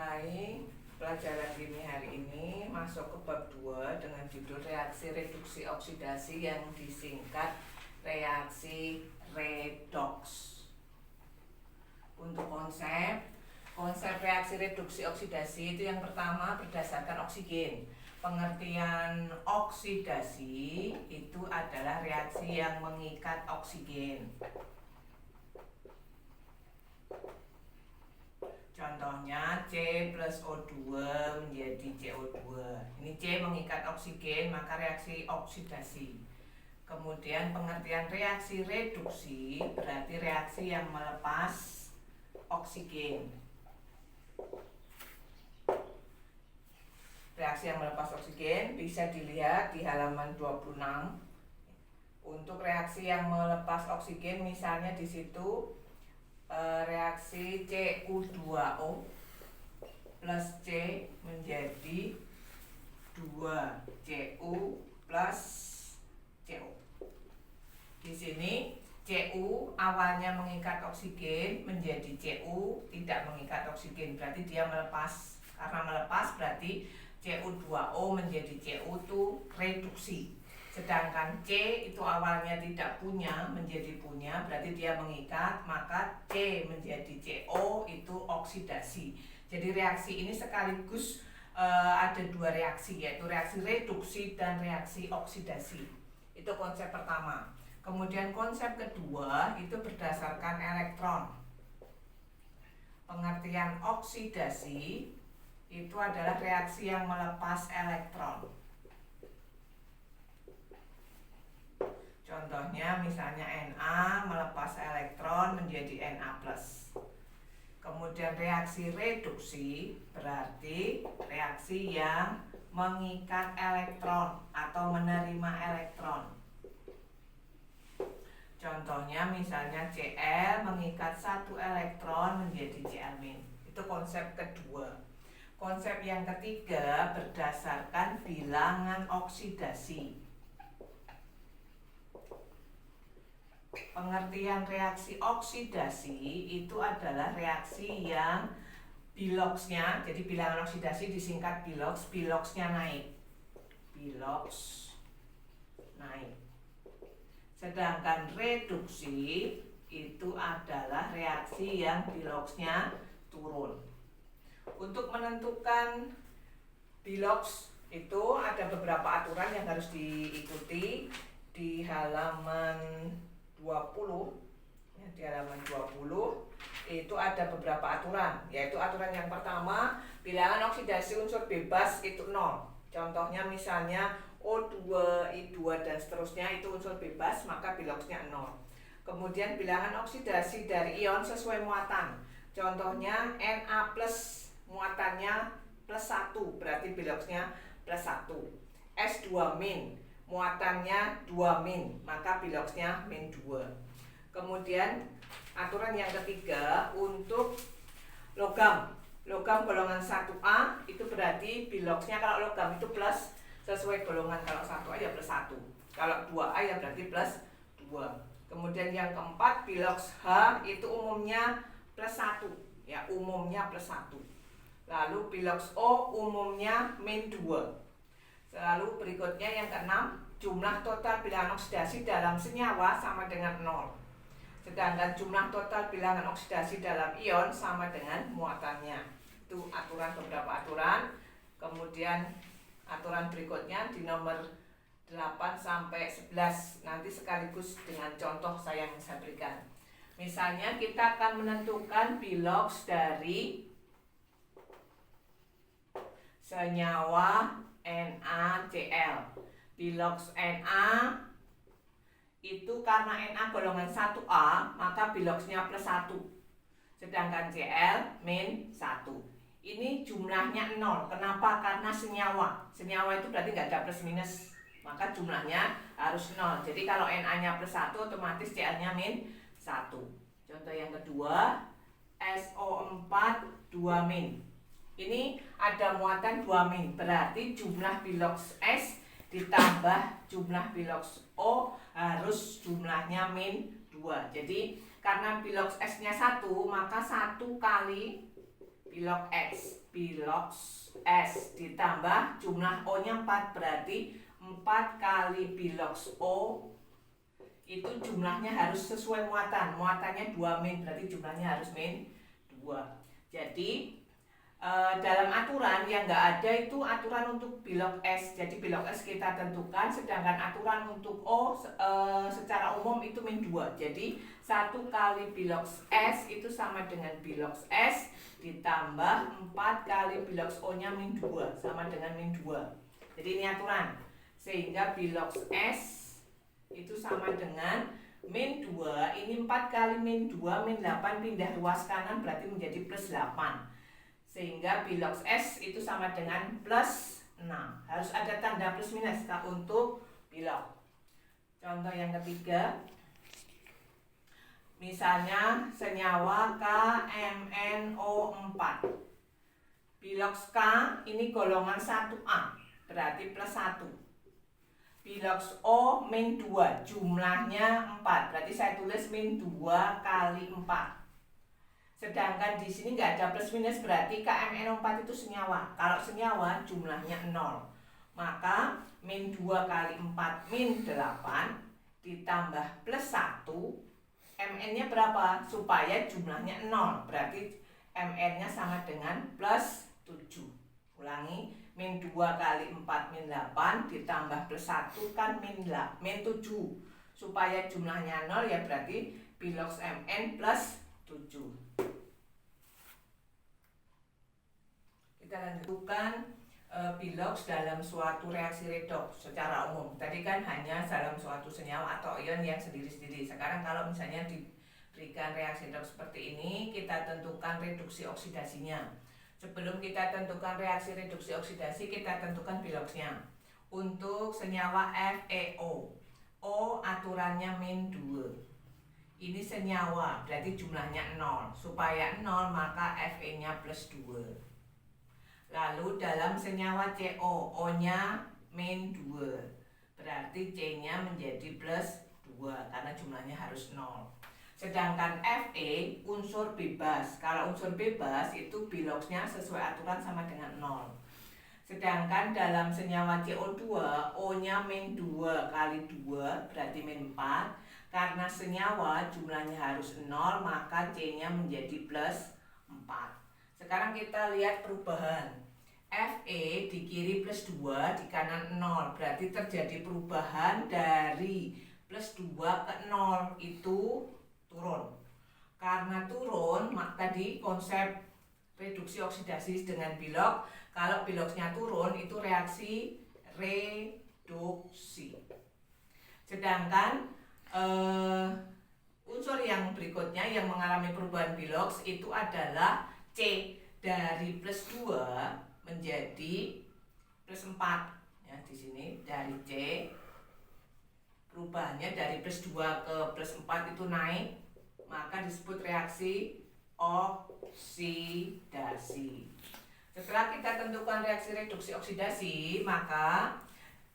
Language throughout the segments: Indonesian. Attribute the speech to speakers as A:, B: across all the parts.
A: mulai pelajaran dini hari ini masuk ke bab 2 dengan judul reaksi reduksi oksidasi yang disingkat reaksi redox. Untuk konsep reaksi reduksi oksidasi itu yang pertama berdasarkan oksigen. Pengertian oksidasi itu adalah reaksi yang mengikat oksigen. Contohnya C plus O2 menjadi CO2. Ini C mengikat oksigen, maka reaksi oksidasi. Kemudian pengertian reaksi reduksi berarti reaksi yang melepas oksigen. Reaksi yang melepas oksigen bisa dilihat di halaman 26. Untuk reaksi yang melepas oksigen misalnya di situ reaksi Cu2O plus C menjadi 2Cu plus CO. Di sini Cu awalnya mengikat oksigen menjadi Cu tidak mengikat oksigen, berarti dia melepas. Karena melepas berarti Cu2O menjadi Cu itu reduksi. Sedangkan C itu awalnya tidak punya menjadi punya, berarti dia mengikat, maka C menjadi CO itu oksidasi. Jadi reaksi ini sekaligus ada dua reaksi, yaitu reaksi reduksi dan reaksi oksidasi. Itu konsep pertama. Kemudian konsep kedua itu berdasarkan elektron. Pengertian oksidasi itu adalah reaksi yang melepas elektron. Contohnya misalnya Na melepas elektron menjadi Na+. Kemudian reaksi reduksi berarti reaksi yang mengikat elektron atau menerima elektron. Contohnya misalnya Cl mengikat 1 elektron menjadi Cl-. Itu konsep kedua. Konsep yang ketiga berdasarkan bilangan oksidasi. Pengertian reaksi oksidasi itu adalah reaksi yang biloxnya, jadi bilangan oksidasi disingkat bilox, biloxnya naik. Bilox naik. Sedangkan reduksi itu adalah reaksi yang biloxnya turun. Untuk menentukan bilox itu ada beberapa aturan yang harus diikuti di halaman 20. Di halaman 20 itu ada beberapa aturan, yaitu aturan yang pertama, bilangan oksidasi unsur bebas itu 0. Contohnya misalnya O2, I2 dan seterusnya itu unsur bebas, maka biloxnya 0. Kemudian bilangan oksidasi dari ion sesuai muatan. Contohnya Na plus muatannya plus 1, berarti biloxnya plus 1. S2- muatannya 2-, maka biloxnya -2. Kemudian aturan yang ketiga untuk logam golongan 1A itu berarti biloxnya kalau logam itu plus sesuai golongan, kalau 1A ya plus 1, kalau 2A ya berarti plus 2. Kemudian yang keempat, bilox H itu umumnya plus 1, ya umumnya plus 1. Lalu bilox O umumnya -2. Lalu berikutnya yang keenam, jumlah total bilangan oksidasi dalam senyawa sama dengan 0. Sedangkan jumlah total bilangan oksidasi dalam ion sama dengan muatannya. Itu aturan, beberapa aturan. Kemudian aturan berikutnya di nomor 8 sampai 11 nanti sekaligus dengan contoh yang saya berikan. Misalnya kita akan menentukan bilox dari senyawa NaCl. Bilox Na itu karena Na golongan 1A, maka biloxnya plus 1. Sedangkan Cl -1. Ini jumlahnya 0. Kenapa? Karena senyawa. Senyawa itu berarti nggak ada plus minus, maka jumlahnya harus 0. Jadi kalau Na-nya plus 1, otomatis Cl-nya -1. Contoh yang kedua, SO4 2-. Ini ada muatan 2-, berarti jumlah bilox S ditambah jumlah bilox O harus jumlahnya -2. Jadi karena bilox S-nya 1, maka 1 kali Piloks S ditambah jumlah O-nya 4, berarti 4 kali piloks O itu jumlahnya harus sesuai muatan. Muatannya 2 min, berarti jumlahnya harus min 2. Jadi dalam aturan yang nggak ada itu aturan untuk pilok S. Jadi pilok S kita tentukan, sedangkan aturan untuk O secara umum itu min 2. Jadi 1 kali piloks S itu sama dengan piloks S ditambah 4 kali piloks O nya min 2 sama dengan min 2. Jadi ini aturan, sehingga piloks S itu sama dengan min 2. Ini 4 kali min 2, min 8 pindah ruas kanan berarti menjadi plus 8, sehingga piloks S itu sama dengan plus 6. Harus ada tanda plus minus untuk pilok. Contoh yang ketiga, misalnya senyawa KMNO4. Piloks K ini golongan 1A, berarti plus 1. Piloks O min 2, jumlahnya 4, berarti saya tulis min 2 kali 4. Sedangkan di sini nggak ada plus minus, berarti KMNO4 itu senyawa. Kalau senyawa jumlahnya 0, maka min 2 kali 4 min 8 ditambah plus 1. Mn-nya berapa? Supaya jumlahnya 0, berarti Mn-nya sama dengan plus 7. Ulangi, min 2 kali 4 min 8 ditambah plus 1 kan min 7. Supaya jumlahnya 0 ya berarti piloks Mn plus 7. Kita lanjutkan piloks dalam suatu reaksi redoks secara umum. Tadi kan hanya dalam suatu senyawa atau ion yang sendiri-sendiri. Sekarang kalau misalnya diberikan reaksi redoks seperti ini, kita tentukan reduksi oksidasinya. Sebelum kita tentukan reaksi reduksi oksidasi, kita tentukan piloksnya. Untuk senyawa FeO, O aturannya min 2. Ini senyawa, berarti jumlahnya 0. Supaya 0 maka Fe-nya plus 2. Lalu dalam senyawa CO, O-nya min 2, berarti C-nya menjadi plus 2 karena jumlahnya harus 0. Sedangkan Fe unsur bebas. Kalau unsur bebas itu piloksnya sesuai aturan sama dengan 0. Sedangkan dalam senyawa CO2, O-nya min 2 kali 2 berarti min 4. Karena senyawa jumlahnya harus 0, maka C-nya menjadi plus 4. Sekarang kita lihat perubahan. Fe di kiri plus 2, di kanan 0. Berarti terjadi perubahan dari plus 2 ke 0, itu turun. Karena turun, maka tadi konsep reduksi oksidasi dengan pilok, kalau piloksnya turun itu reaksi reduksi. Sedangkan unsur yang berikutnya yang mengalami perubahan piloks itu adalah C, dari plus 2 menjadi plus 4. Ya, di sini dari C perubahannya dari plus 2 ke plus 4 itu naik, maka disebut reaksi oksidasi. Setelah kita tentukan reaksi reduksi oksidasi, maka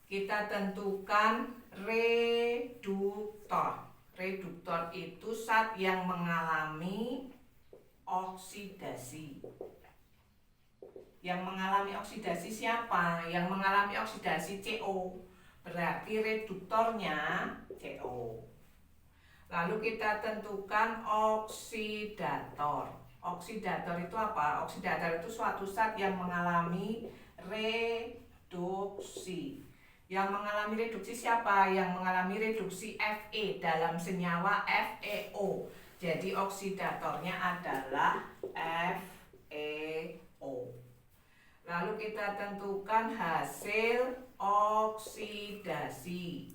A: kita tentukan reduktor. Reduktor itu zat yang mengalami oksidasi. Yang mengalami oksidasi siapa? Yang mengalami oksidasi CO. Berarti reduktornya CO. Lalu kita tentukan oksidator. Oksidator itu apa? Oksidator itu suatu zat yang mengalami reduksi. Yang mengalami reduksi siapa? Yang mengalami reduksi Fe dalam senyawa FeO. Jadi oksidatornya adalah FeO. Lalu kita tentukan hasil oksidasi.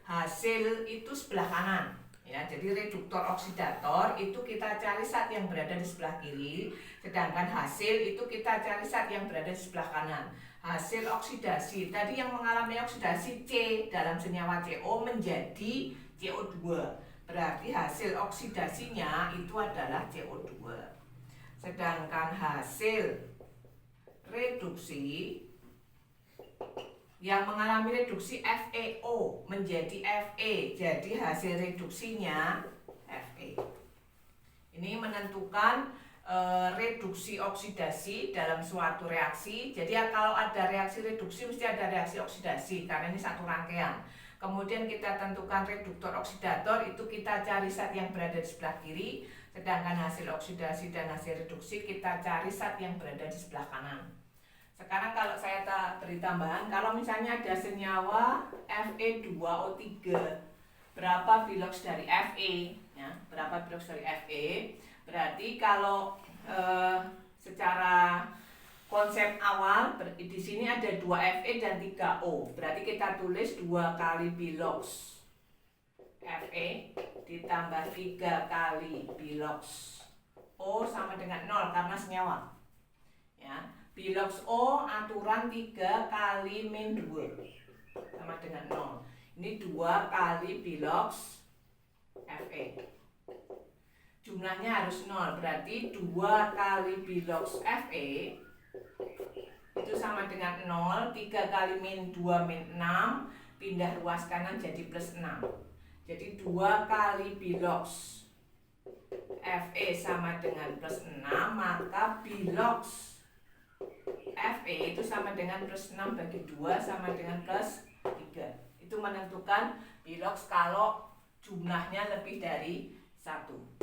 A: Hasil itu sebelah kanan. Ya, jadi reduktor oksidator itu kita cari zat yang berada di sebelah kiri, sedangkan hasil itu kita cari zat yang berada di sebelah kanan. Hasil oksidasi tadi yang mengalami oksidasi C dalam senyawa CO menjadi CO2. Berarti hasil oksidasinya itu adalah CO2. Sedangkan hasil reduksi yang mengalami reduksi FeO menjadi Fe, jadi hasil reduksinya Fe. Ini menentukan reduksi oksidasi dalam suatu reaksi. Jadi kalau ada reaksi reduksi mesti ada reaksi oksidasi karena ini satu rangkaian. Kemudian kita tentukan reduktor oksidator, itu kita cari zat yang berada di sebelah kiri, sedangkan hasil oksidasi dan hasil reduksi kita cari zat yang berada di sebelah kanan. Sekarang kalau saya beri tambahan, kalau misalnya ada senyawa Fe2O3, berapa biloks dari Fe? Ya, berapa biloks dari Fe? Berarti kalau secara konsep awal di sini ada 2 Fe dan 3 O. Berarti kita tulis 2 kali biloks Fe ditambah 3 kali biloks O sama dengan 0 karena senyawa. Ya, biloks O aturan 3 kali min 2 sama dengan 0. Ini 2 kali biloks Fe. Jumlahnya harus 0, berarti 2 kali biloks Fe itu sama dengan 0, 3 kali min 2 min 6, pindah ruas kanan jadi plus 6. Jadi 2 kali biloks Fe sama dengan plus 6, maka biloks Fe itu sama dengan plus 6 bagi 2 sama dengan plus 3. Itu menentukan biloks kalau jumlahnya lebih dari 1.